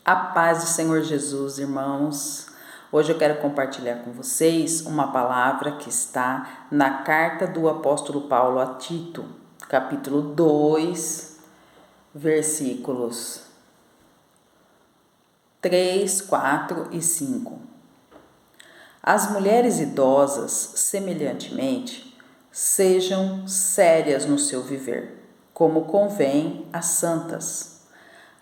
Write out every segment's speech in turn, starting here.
A paz do Senhor Jesus, irmãos. Hoje eu quero compartilhar com vocês uma palavra que está na carta do apóstolo Paulo a Tito, capítulo 2, versículos 3, 4 e 5. As mulheres idosas, semelhantemente, sejam sérias no seu viver, como convém às santas,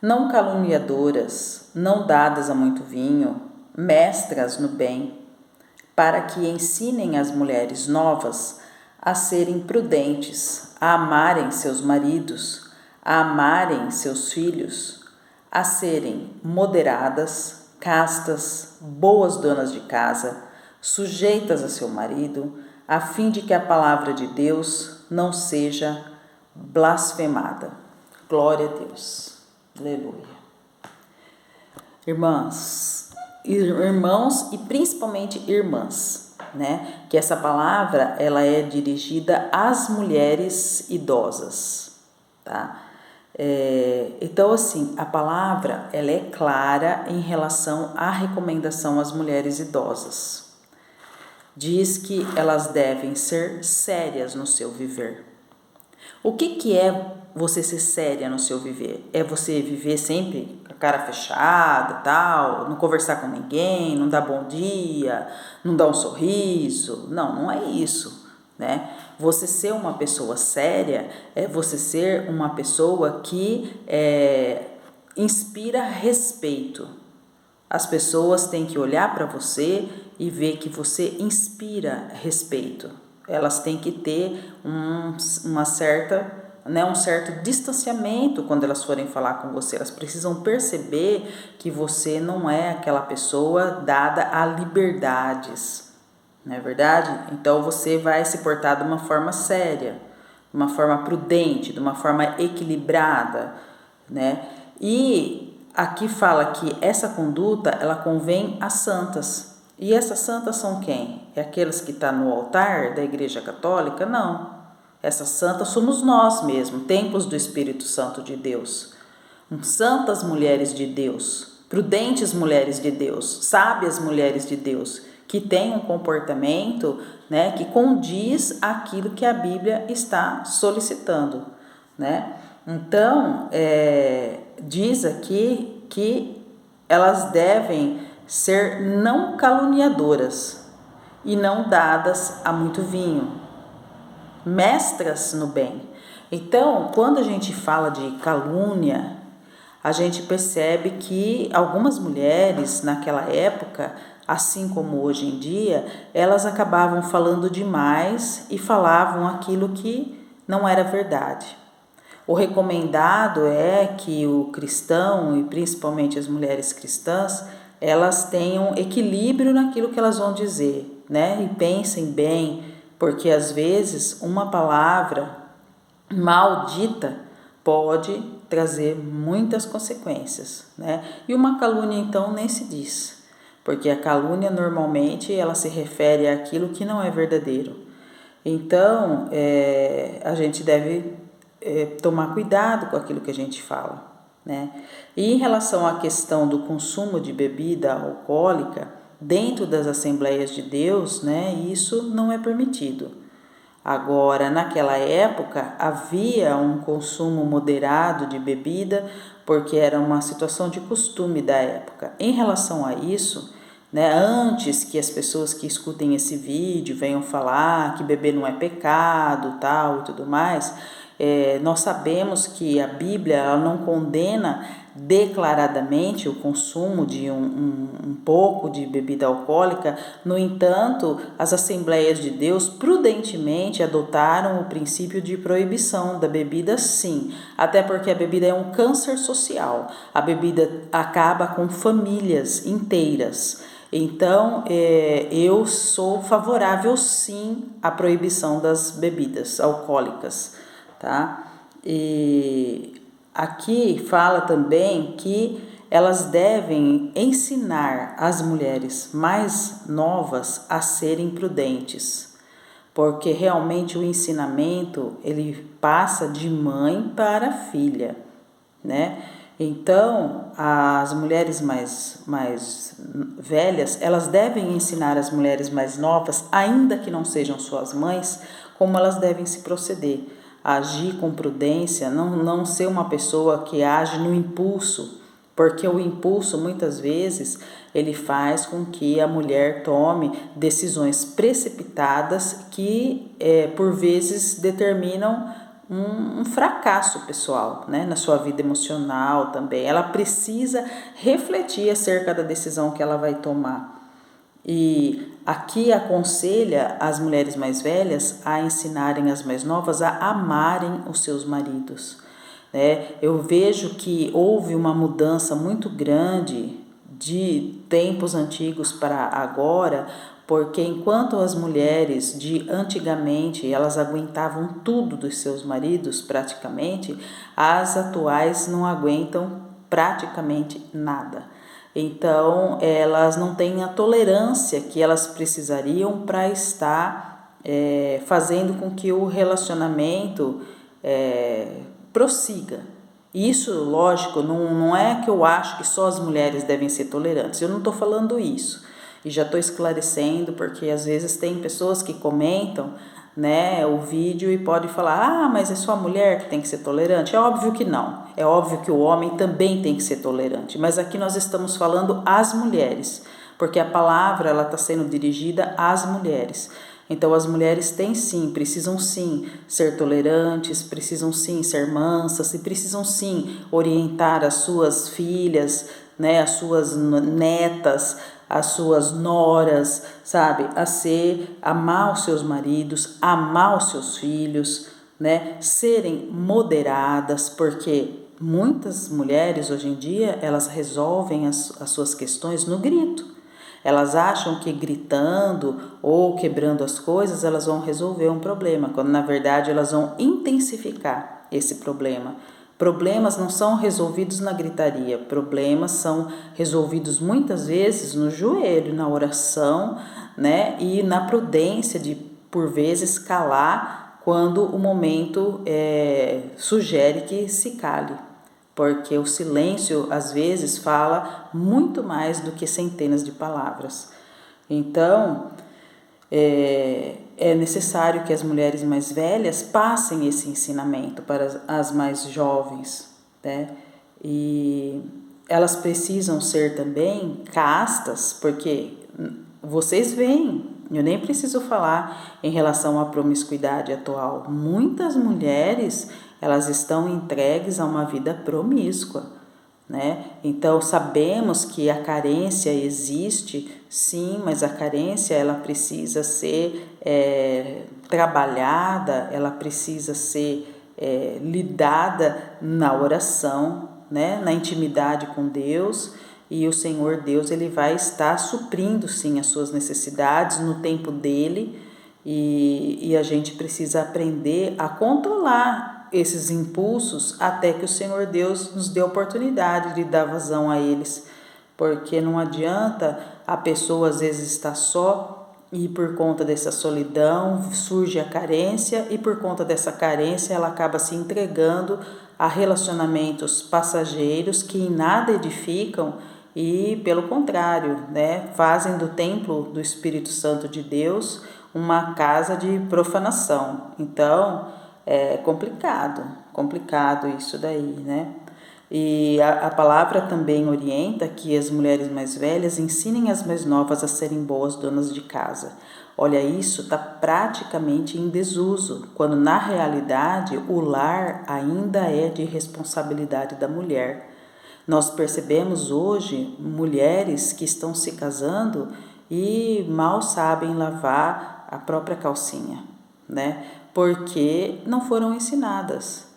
não caluniadoras, não dadas a muito vinho, mestras no bem, para que ensinem as mulheres novas a serem prudentes, a amarem seus maridos, a amarem seus filhos, a serem moderadas, castas, boas donas de casa, sujeitas a seu marido, a fim de que a palavra de Deus não seja blasfemada. Glória a Deus. Aleluia. Irmãos e principalmente irmãs, né? Que essa palavra ela é dirigida às mulheres idosas, tá? Então assim, a palavra ela é clara em relação à recomendação às mulheres idosas. Diz que elas devem ser sérias no seu viver. O que é você ser séria no seu viver? É você viver sempre com a cara fechada, tal, não conversar com ninguém, não dar bom dia, não dar um sorriso? Não é isso, né? Você ser uma pessoa séria é você ser uma pessoa que inspira respeito. As pessoas têm que olhar para você e ver que você inspira respeito. Elas têm que ter um certo distanciamento quando elas forem falar com você. Elas precisam perceber que você não é aquela pessoa dada a liberdades, não é verdade? Então você vai se portar de uma forma séria, de uma forma prudente, de uma forma equilibrada, né? E aqui fala que essa conduta ela convém às santas. E essas santas são quem? É aqueles que estão no altar da Igreja Católica? Não. Essas santas somos nós mesmos, templos do Espírito Santo de Deus. Santas mulheres de Deus, prudentes mulheres de Deus, sábias mulheres de Deus, que têm um comportamento, né, que condiz aquilo que a Bíblia está solicitando, né? Então, diz aqui que elas devem ser não caluniadoras e não dadas a muito vinho, mestras no bem. Então, quando a gente fala de calúnia, a gente percebe que algumas mulheres naquela época, assim como hoje em dia, elas acabavam falando demais e falavam aquilo que não era verdade. O recomendado é que o cristão, e principalmente as mulheres cristãs, elas tenham equilíbrio naquilo que elas vão dizer, né? E pensem bem, porque às vezes uma palavra maldita pode trazer muitas consequências, né? E uma calúnia então nem se diz, porque a calúnia normalmente ela se refere àquilo que não é verdadeiro. Então a gente deve tomar cuidado com aquilo que a gente fala, né? E em relação à questão do consumo de bebida alcoólica dentro das Assembleias de Deus, né? Isso não é permitido. Agora, naquela época, havia um consumo moderado de bebida, porque era uma situação de costume da época. Em relação a isso, né, antes que as pessoas que escutem esse vídeo venham falar que beber não é pecado, tal e tudo mais, nós sabemos que a Bíblia ela não condena declaradamente o consumo de um pouco de bebida alcoólica. No entanto, as Assembleias de Deus prudentemente adotaram o princípio de proibição da bebida, sim, até porque a bebida é um câncer social. A bebida acaba com famílias inteiras. Então, eu sou favorável sim à proibição das bebidas alcoólicas, tá? E aqui fala também que elas devem ensinar as mulheres mais novas a serem prudentes, porque realmente o ensinamento ele passa de mãe para filha, né? Então, as mulheres mais velhas, elas devem ensinar as mulheres mais novas, ainda que não sejam suas mães, como elas devem se proceder, agir com prudência, não ser uma pessoa que age no impulso, porque o impulso, muitas vezes, ele faz com que a mulher tome decisões precipitadas que, por vezes, determinam um fracasso pessoal, né, na sua vida emocional também. Ela precisa refletir acerca da decisão que ela vai tomar. E aqui aconselha as mulheres mais velhas a ensinarem as mais novas a amarem os seus maridos. Eu vejo que houve uma mudança muito grande de tempos antigos para agora, porque enquanto as mulheres de antigamente elas aguentavam tudo dos seus maridos praticamente, as atuais não aguentam praticamente nada. Então elas não têm a tolerância que elas precisariam para estar fazendo com que o relacionamento prossiga. Isso, lógico, não é que eu acho que só as mulheres devem ser tolerantes, eu não estou falando isso. E já estou esclarecendo, porque às vezes tem pessoas que comentam, né, o vídeo e pode falar, mas é só a mulher que tem que ser tolerante. É óbvio que não, é óbvio que o homem também tem que ser tolerante, mas aqui nós estamos falando às mulheres, porque a palavra ela está sendo dirigida às mulheres. Então as mulheres têm sim, precisam sim ser tolerantes, precisam sim ser mansas e precisam sim orientar as suas filhas, né, as suas netas, as suas noras, sabe, amar os seus maridos, amar os seus filhos, né, serem moderadas, porque muitas mulheres hoje em dia elas resolvem as suas questões no grito. Elas acham que gritando ou quebrando as coisas elas vão resolver um problema, quando na verdade elas vão intensificar esse problema. Problemas não são resolvidos na gritaria, problemas são resolvidos muitas vezes no joelho, na oração, né? E na prudência de, por vezes, calar quando o momento sugere que se cale. Porque o silêncio, às vezes, fala muito mais do que centenas de palavras. Então, é necessário que as mulheres mais velhas passem esse ensinamento para as mais jovens, né? E elas precisam ser também castas, porque vocês veem, eu nem preciso falar em relação à promiscuidade atual. Muitas mulheres, elas estão entregues a uma vida promíscua, né? Então sabemos que a carência existe, sim, mas a carência ela precisa ser trabalhada, ela precisa ser lidada na oração, né? Na intimidade com Deus, e o Senhor Deus ele vai estar suprindo sim as suas necessidades no tempo dele, e a gente precisa aprender a controlar esses impulsos até que o Senhor Deus nos dê a oportunidade de dar vazão a eles, porque não adianta a pessoa às vezes estar só e por conta dessa solidão surge a carência, e por conta dessa carência ela acaba se entregando a relacionamentos passageiros que em nada edificam e pelo contrário, né, fazem do templo do Espírito Santo de Deus uma casa de profanação. Então é complicado isso daí, né? E a palavra também orienta que as mulheres mais velhas ensinem as mais novas a serem boas donas de casa. Olha, isso está praticamente em desuso, quando na realidade o lar ainda é de responsabilidade da mulher. Nós percebemos hoje mulheres que estão se casando e mal sabem lavar a própria calcinha, né? Porque não foram ensinadas.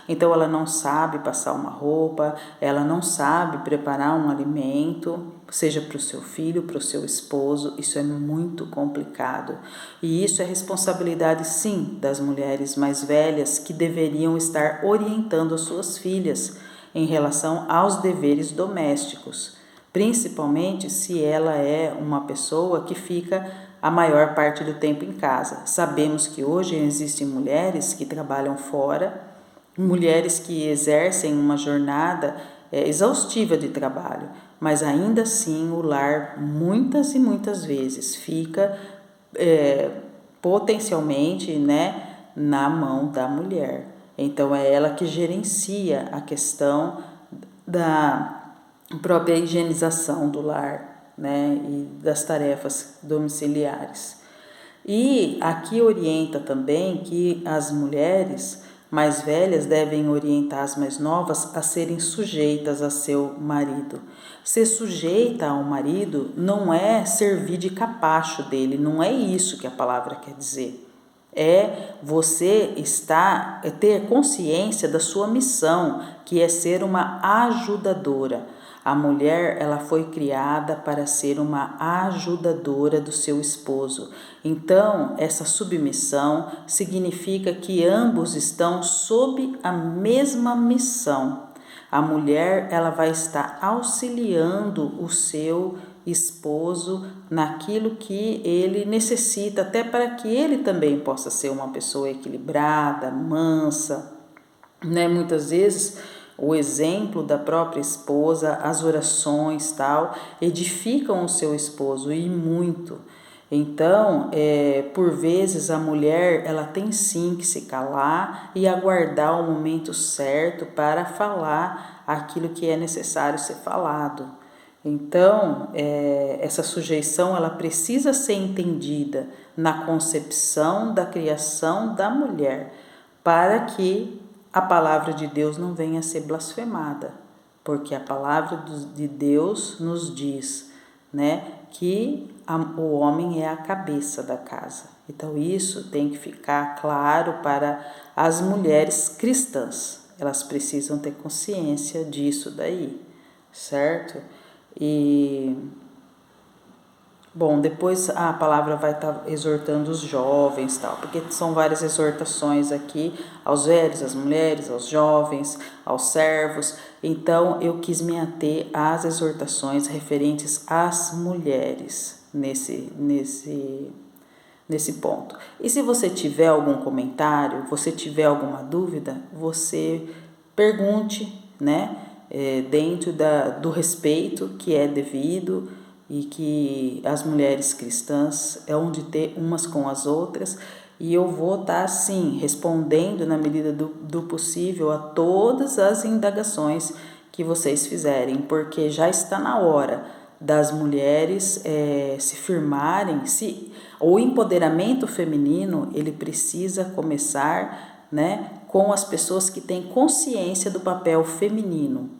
Então ela não sabe passar uma roupa, ela não sabe preparar um alimento, seja para o seu filho, para o seu esposo. Isso é muito complicado. E isso é responsabilidade, sim, das mulheres mais velhas que deveriam estar orientando as suas filhas em relação aos deveres domésticos, principalmente se ela é uma pessoa que fica a maior parte do tempo em casa. Sabemos que hoje existem mulheres que trabalham fora, mulheres que exercem uma jornada exaustiva de trabalho, mas ainda assim o lar muitas e muitas vezes fica potencialmente, né, na mão da mulher. Então é ela que gerencia a questão da própria higienização do lar, né, e das tarefas domiciliares. E aqui orienta também que as mulheres mais velhas devem orientar as mais novas a serem sujeitas a seu marido. Ser sujeita ao marido não é servir de capacho dele, não é isso que a palavra quer dizer. É você ter consciência da sua missão, que é ser uma ajudadora. A mulher, ela foi criada para ser uma ajudadora do seu esposo. Então, essa submissão significa que ambos estão sob a mesma missão. A mulher, ela vai estar auxiliando o seu esposo naquilo que ele necessita, até para que ele também possa ser uma pessoa equilibrada, mansa, né? Muitas vezes o exemplo da própria esposa, as orações, tal, edificam o seu esposo e muito. Então, por vezes a mulher, ela tem sim que se calar e aguardar o momento certo para falar aquilo que é necessário ser falado. Então, essa sujeição, ela precisa ser entendida na concepção da criação da mulher, para que a palavra de Deus não venha a ser blasfemada, porque a palavra de Deus nos diz, né, que o homem é a cabeça da casa. Então isso tem que ficar claro para as mulheres cristãs. Elas precisam ter consciência disso daí, certo? E bom, depois a palavra vai estar exortando os jovens, tal, porque são várias exortações aqui aos velhos, às mulheres, aos jovens, aos servos. Então, eu quis me ater às exortações referentes às mulheres nesse ponto. E se você tiver algum comentário, você tiver alguma dúvida, você pergunte, né, dentro do respeito que é devido, e que as mulheres cristãs é onde ter umas com as outras, e eu vou estar sim respondendo na medida do possível a todas as indagações que vocês fizerem, porque já está na hora das mulheres se firmarem. O empoderamento feminino, ele precisa começar, né, com as pessoas que têm consciência do papel feminino,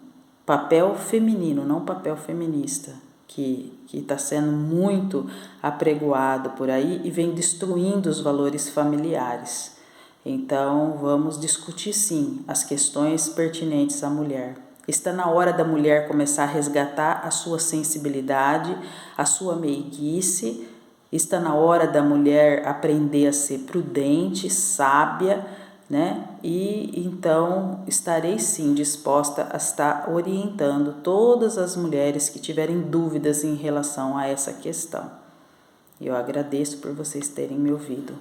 não papel feminista, que está sendo muito apregoado por aí e vem destruindo os valores familiares. Então, vamos discutir sim as questões pertinentes à mulher. Está na hora da mulher começar a resgatar a sua sensibilidade, a sua meiguice. Está na hora da mulher aprender a ser prudente, sábia, né? E então estarei sim disposta a estar orientando todas as mulheres que tiverem dúvidas em relação a essa questão. Eu agradeço por vocês terem me ouvido.